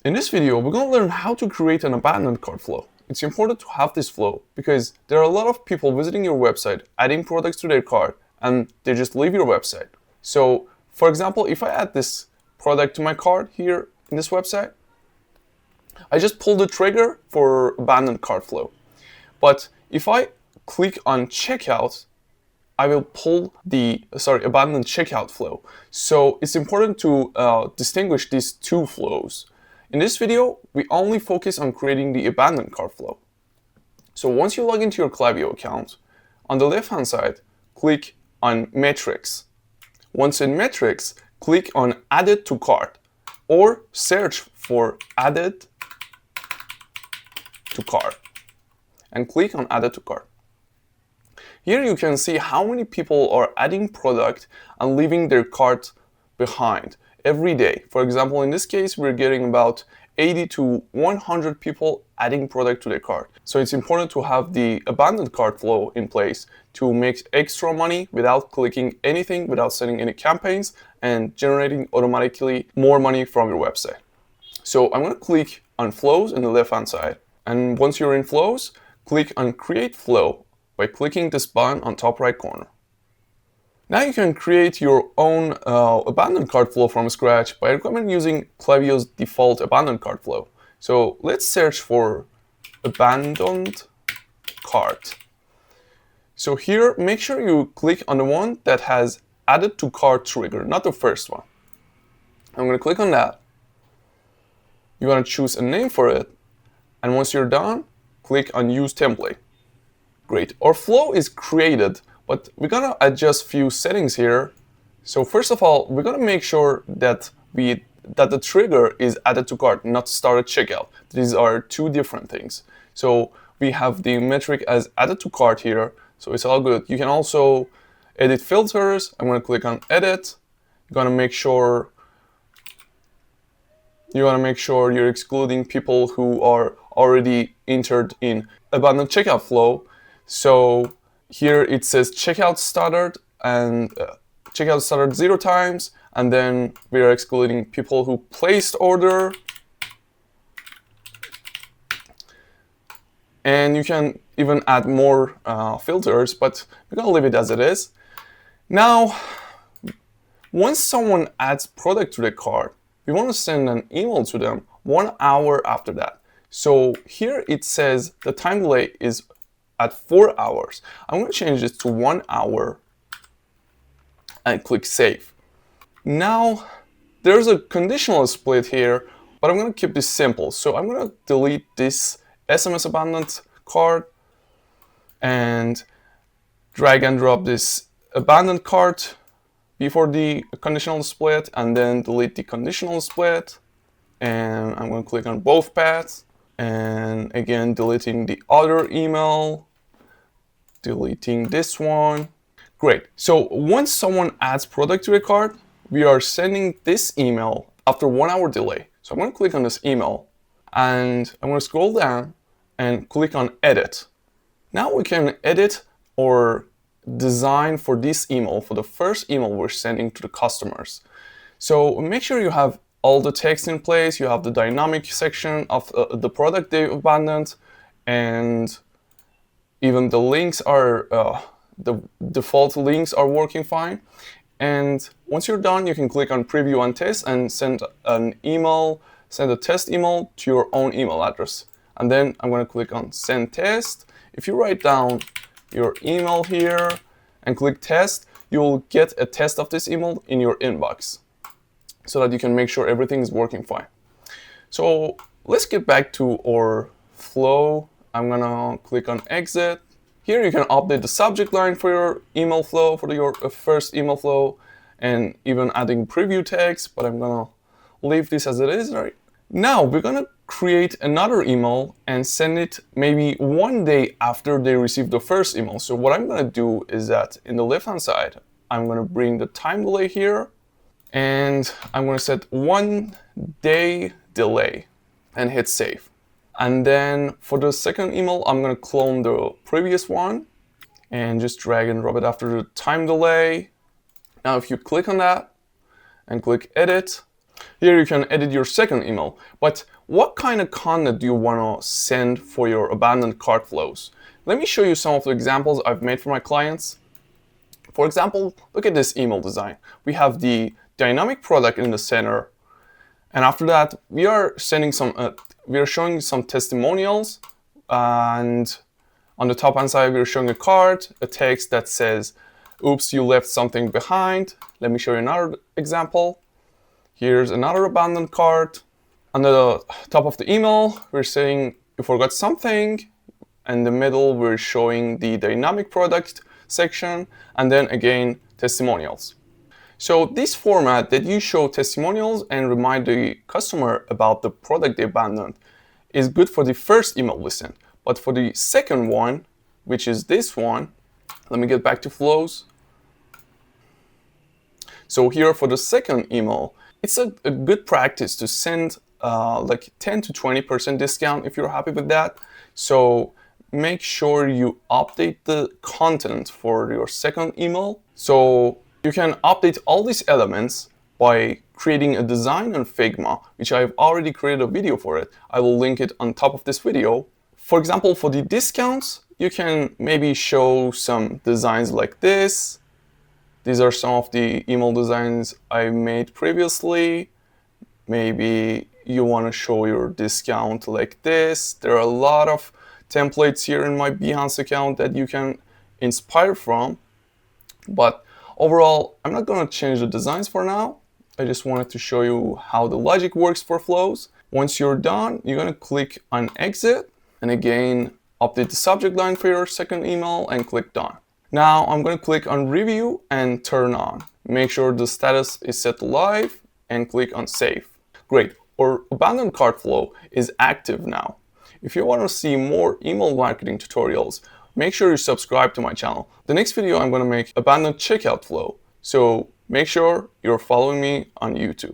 In this video, we're going to learn how to create an abandoned cart flow. It's important to have this flow because there are a lot of people visiting your website, adding products to their cart, and they just leave your website. So, for example, if I add this product to my cart here in this website, I just pull the trigger for abandoned cart flow. But if I click on checkout, I will pull the abandoned checkout flow. So it's important to distinguish these two flows. In this video, we only focus on creating the abandoned cart flow. So once you log into your Klaviyo account, on the left-hand side, click on Metrics. Once in Metrics, click on Added to Cart or search for Added to Cart and click on Added to Cart. Here you can see how many people are adding product and leaving their cart behind every day. For example, in this case, we're getting about 80 to 100 people adding product to their cart. So it's important to have the abandoned cart flow in place to make extra money without clicking anything, without setting any campaigns, and generating automatically more money from your website. So I'm going to click on Flows in the left-hand side. And once you're in Flows, click on Create Flow by clicking this button on top right corner. Now you can create your own abandoned cart flow from scratch by recommending using Klaviyo's default abandoned cart flow. So let's search for abandoned cart. So here, make sure you click on the one that has added to cart trigger, not the first one. I'm going to click on that. You're going to choose a name for it. And once you're done, click on Use Template. Great. Our flow is created, but we're going to adjust a few settings here. So first of all, we're going to make sure that the trigger is added to cart, not started checkout. These are two different things. So we have the metric as added to cart here, so it's all good. You can also edit filters. I'm going to click on Edit. You're going to make sure you're excluding people who are already entered in abandoned checkout flow. So here it says checkout started and checkout started 0 times, and then we are excluding people who placed order. And you can even add more filters, but we're gonna leave it as it is. Now, once someone adds product to the cart, we want to send an email to them 1 hour after that. So here it says the time delay is at 4 hours. I'm going to change this to 1 hour and click Save. Now, there's a conditional split here, but I'm going to keep this simple. So I'm going to delete this SMS abandoned cart and drag and drop this abandoned cart before the conditional split, and then delete the conditional split. And I'm going to click on both paths, and again deleting the other email, deleting this one. Great. So once someone adds product to a cart, we are sending this email after 1 hour delay. So I'm going to click on this email, and I'm going to scroll down and click on Edit. Now we can edit or design for this email, for the first email we're sending to the customers. So make sure you have all the text in place, you have the dynamic section of the product they abandoned, and even the links are, the default links are working fine. And once you're done, you can click on Preview and Test and send a test email to your own email address. And then I'm going to click on Send Test. If you write down your email here and click Test, you'll get a test of this email in your inbox so that you can make sure everything is working fine. So let's get back to our flow. I'm going to click on Exit. Here you can update the subject line for your email flow, for your first email flow, and even adding preview text, but I'm going to leave this as it is right now. We're going to create another email and send it maybe 1 day after they receive the first email. So what I'm going to do is that in the left-hand side, I'm going to bring the time delay here, and I'm going to set 1 day delay and hit Save. And then for the second email, I'm going to clone the previous one and just drag and drop it after the time delay. Now, if you click on that and click Edit, Here you can edit your second email, but what kind of content do you want to send for your abandoned cart flows? Let me show you some of the examples I've made for my clients. For example, look at this email design. We have the dynamic product in the center, and after that, we are showing some testimonials, and on the top hand side, we're showing a card, a text that says, "Oops, you left something behind." Let me show you another example. Here's another abandoned cart. On the top of the email, we're saying you forgot something. In the middle, we're showing the dynamic product section, and then again, testimonials. So this format that you show testimonials and remind the customer about the product they abandoned is good for the first email we sent. But for the second one, which is this one, let me get back to flows. So here for the second email, it's a good practice to send like 10 to 20% discount if you're happy with that. So make sure you update the content for your second email. So you can update all these elements by creating a design on Figma, which I've already created a video for it. I will link it on top of this video. For example, for the discounts, you can maybe show some designs like this. These are some of the email designs I made previously. Maybe you want to show your discount like this. There are a lot of templates here in my Behance account that you can inspire from. But overall, I'm not going to change the designs for now. I just wanted to show you how the logic works for flows. Once you're done, you're going to click on exit. And again, update the subject line for your second email and click done. Now I'm going to click on review and turn on. Make sure the status is set to live and click on save. Great, our abandoned cart flow is active now. If you want to see more email marketing tutorials, make sure you subscribe to my channel. The next video I'm going to make abandoned checkout flow. So make sure you're following me on YouTube.